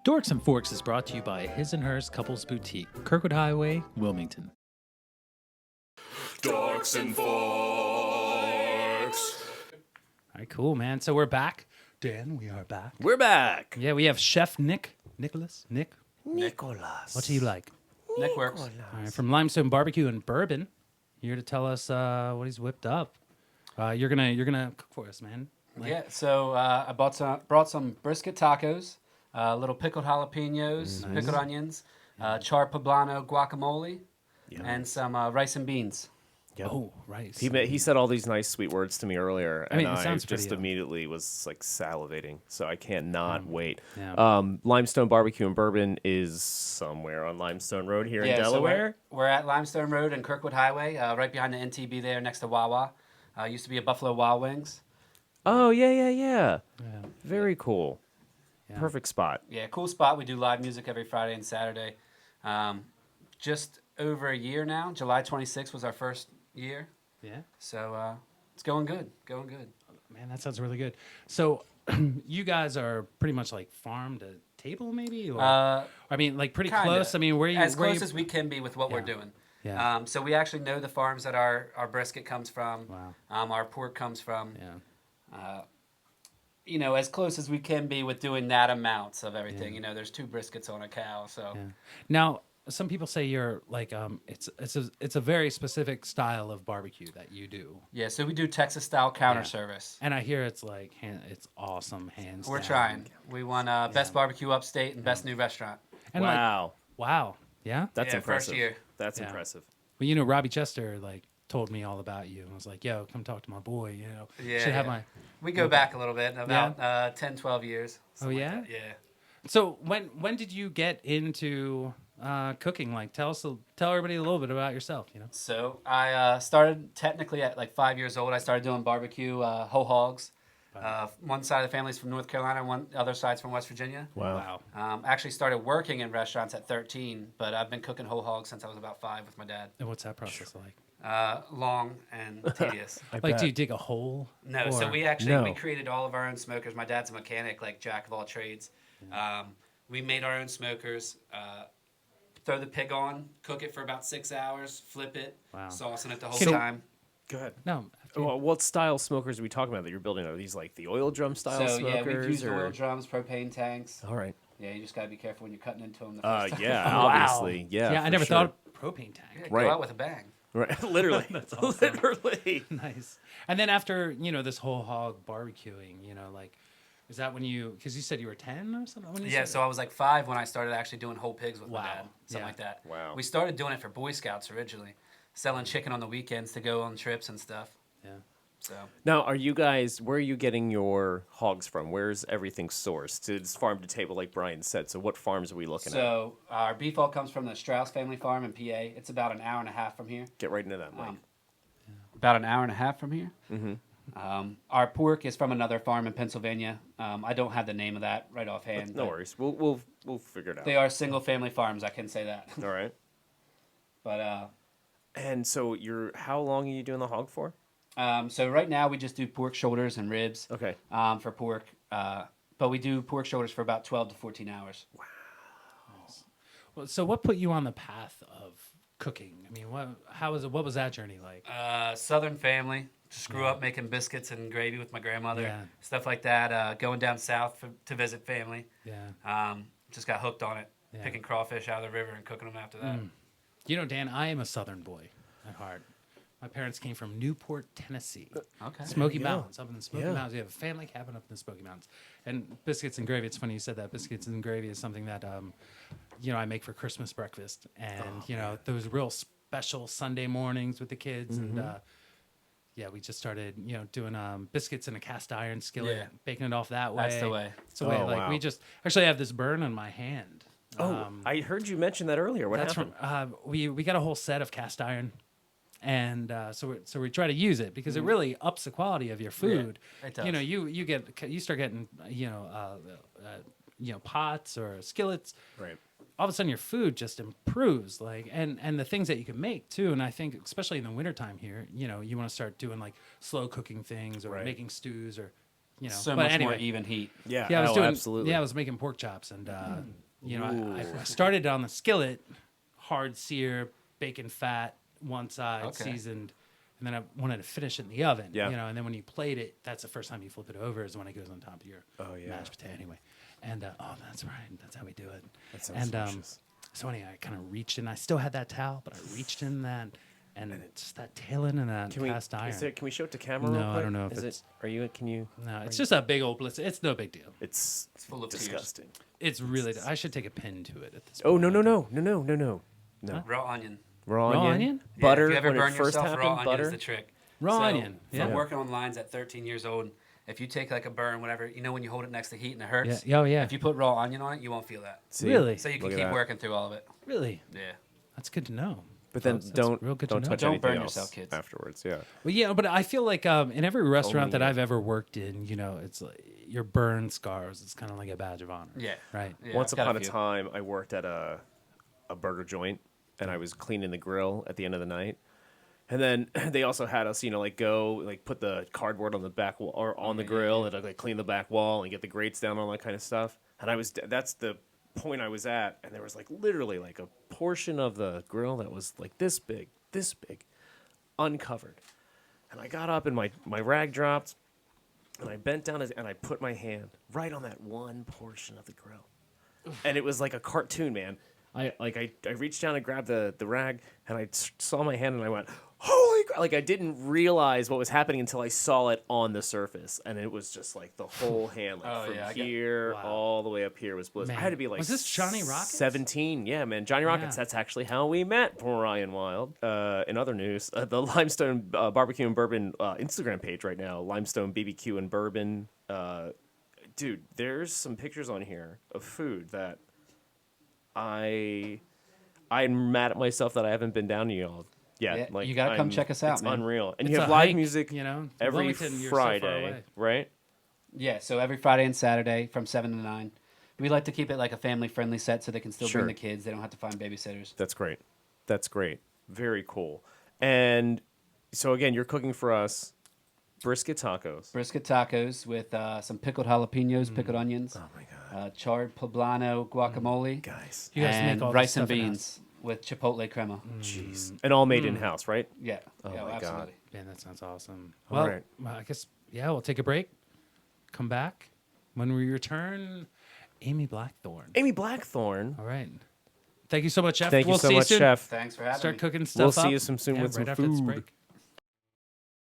Dorks and Forks is brought to you by His and Hers Couples Boutique, Kirkwood Highway, Wilmington. Dorks and Forks. All right, cool, man. So we're back. Dan, we are back. We're back. Yeah, we have Chef Nicholas. Nicholas. What do you like? Nick works. All right, from Limestone Barbecue and Bourbon, here to tell us what he's whipped up. You're gonna cook for us, man. Yeah, so I brought some brisket tacos, little pickled jalapenos, pickled onions, char poblano guacamole, and some rice and beans. Yep. Oh, rice. He said all these nice sweet words to me earlier, mean, and it sounds just pretty, immediately was like salivating. So I cannot wait. Yeah. Limestone Barbecue and Bourbon is somewhere on Limestone Road here in Delaware. So we're at Limestone Road and Kirkwood Highway, right behind the NTB there, next to Wawa. Used to be a Buffalo Wild Wings. Oh yeah. Yeah. Very cool. Yeah. Perfect spot. Yeah, cool spot. We do live music every Friday and Saturday. Just over a year now. July 26th was our first year. Yeah. So it's going good. Man, that sounds really good. So, you guys are pretty much like farm to table, maybe? Or, I mean, like pretty Kinda. close. I mean, As close as we can be with what we're doing. Yeah. So we actually know the farms that our brisket comes from. Wow. Our pork comes from. Yeah. As close as we can be with doing that amounts of everything. There's 2 briskets on a cow, so. Yeah. Now, some people say you're like it's a very specific style of barbecue that you do. Yeah, so we do Texas style counter service. And I hear it's like it's awesome, hands We're down. trying. We won best barbecue upstate and best new restaurant. And Wow. Wow. Yeah. That's Yeah, impressive. first year. That's Yeah. impressive. Well, Robbie Chester told me all about you and was like, "Yo, come talk to my boy." Yeah, should have yeah. my. We go back a little bit, about 10, 12 years. Oh something yeah. like that. Yeah. So when did you get into cooking? Like, tell everybody a little bit about yourself. So I started technically at like 5 years old. I started doing barbecue, whole hogs. One side of the family's from North Carolina, one other side's from West Virginia. Wow. Actually started working in restaurants at 13, but I've been cooking whole hogs since I was about 5 with my dad. And what's that process like? Long and tedious. Do you dig a hole? No, so Or- we created all of our own smokers. My dad's a mechanic, like jack of all trades. We made our own smokers. Throw the pig on, cook it for about 6 hours, flip it, saucing it the whole time. Go ahead. No. Well, what style smokers are we talking about that you're building? Are these like the oil drum style So smokers? yeah, we've used or... oil drums, propane tanks. All right. Yeah, you just gotta be careful when you're cutting into them. The first time. Yeah, Wow. obviously. Yeah. Yeah, I for never sure. thought of propane tank. Yeah, Right. Go out with a bang. Right. Literally. That's awesome. Literally. Nice. And then after this whole hog barbecuing, is that when because you said you were 10 or something? When you Yeah, started? so I was like 5 when I started actually doing whole pigs with my Wow. dad, something Yeah. like that. Wow. We started doing it for Boy Scouts originally, selling chicken on the weekends to go on trips and stuff. Yeah. So Now, where are you getting your hogs from? Where's everything sourced? It's farm to table, like Brian said. So what farms are we looking at? So our beef all comes from the Strauss family farm in PA. It's about an hour and a half from here. Get right into that, Mike. About an hour and a half from here. Mm-hmm. Our pork is from another farm in Pennsylvania. I don't have the name of that right offhand. No but worries. We'll figure it out. They are single family farms. I can say that. All right. But And so how long are you doing the hog for? so right now we just do pork shoulders and ribs. Okay. For pork. But we do pork shoulders for about 12 to 14 hours. Well, so what put you on the path of cooking? I mean, what was that journey like? Southern family. Just grew up making biscuits and gravy with my grandmother, Yeah. stuff like that. Going down south to visit family. Yeah. Just got hooked on it. Yeah. Picking crawfish out of the river and cooking them after that. Dan, I am a Southern boy at heart. My parents came from Newport, Tennessee. Okay. Smoky Mountains, up in the Smoky Yeah. Mountains. We have a family cabin up in the Smoky Mountains. And biscuits and gravy, it's funny you said that. Biscuits and gravy is something that, I make for Christmas breakfast. And, those real special Sunday mornings with the kids. And, we just started, doing biscuits in a cast iron skillet, Yeah. baking it off that way. That's the way. It's the way. Oh, Like, wow. we just actually have this burn on my hand. I heard you mention that earlier. What That's happened? from we got a whole set of cast iron, and so we try to use it because it really ups the quality of your food. it does. You start getting pots or skillets. Right. All of a sudden your food just improves, and the things that you can make too. And I think especially in the wintertime here, you want to start doing like slow cooking things or Right. making stews or So but much anyway. more even heat. Yeah, Yeah, I was doing. absolutely. Yeah, I was making pork chops, and I started on the skillet, hard sear, bacon fat, one side, seasoned, and then I wanted to finish it in the oven. Yeah. And then when you plate it, that's the first time you flip it over is when it goes on top of your mashed potato. Anyway, and that's right, that's how we do it. That sounds delicious. So anyway, I kind of reached in. I still had that towel, but I reached in that. And it's just that tail end of that cast iron. Can we show it to camera? No, real quick? I don't know if Is it's. Are you? Can you? No, it's just a big old blister. It's no big deal. It's full of disgusting. It's really. I should take a pin to it at this Oh point. no! Raw onion. Raw onion? Yeah, Butter. if you ever when burn it first yourself, happened, raw onion butter. is the trick. Raw onion. Yeah. From working on lines at 13 years old, if you take like a burn, whatever, when you hold it next to heat and it hurts. Yeah. Oh yeah. If you put raw onion on it, you won't feel that. See? Really? So you can Look at keep that. working through all of it. Really? Yeah. That's good to know. But then That's don't real good to know. touch Don't anything burn else yourself, kids. afterwards. Yeah. Well, yeah, but I feel like in every restaurant that Only- I've ever worked in, it's like your burn scars. It's kind of like a badge of honor. Yeah. Right. Yeah, Once I've got upon a few. time, I worked at a burger joint, and I was cleaning the grill at the end of the night. And then they also had us, put the cardboard on the back wall or on the grill and like clean the back wall and get the grates down, all that kind of stuff. And that's the point I was at, and there was like literally like a portion of the grill that was like this big, uncovered. And I got up and my rag dropped, and I bent down and I put my hand right on that one portion of the grill. And it was like a cartoon, man. I reached down and grabbed the rag, and I saw my hand, and I went, holy crap! Like I didn't realize what was happening until I saw it on the surface, and it was just like the whole hand, like from here all the way up here was blistered. I had to be like, was this Johnny Rockets? 17? Yeah, man, Johnny Rockets. Yeah. That's actually how we met, Brian Wild. In other news, the Limestone Barbecue and Bourbon Instagram page right now, Limestone BBQ and Bourbon. Dude, there's some pictures on here of food that I'm mad at myself that I haven't been down to y'all. Yeah, Yeah, you gotta come check us out, It's man. unreal, and It's you have a live hike, music, every Wilmington, you're so far Friday, away. right? Yeah, so every Friday and Saturday from 7 to 9. We like to keep it like a family-friendly set so they can still Sure. bring the kids. They don't have to find babysitters. That's great. That's great. Very cool. And so again, you're cooking for us brisket tacos. Brisket tacos with some pickled jalapenos, pickled onions, Oh my god, charred poblano guacamole, guys! You guys make and all this rice and stuff in-house? beans with chipotle crema. Jeez, and all made in house, right? Yeah. Oh yeah, my God. absolutely. Man, that sounds awesome. All Well, right. I guess we'll take a break. Come back when we return. Amy Blackthorne. Amy Blackthorne. All right. Thank you so much, Chef. Thank you we'll so see much, soon. Chef. Thanks for having Start me. cooking We'll stuff up. see you soon with right some after this food. break.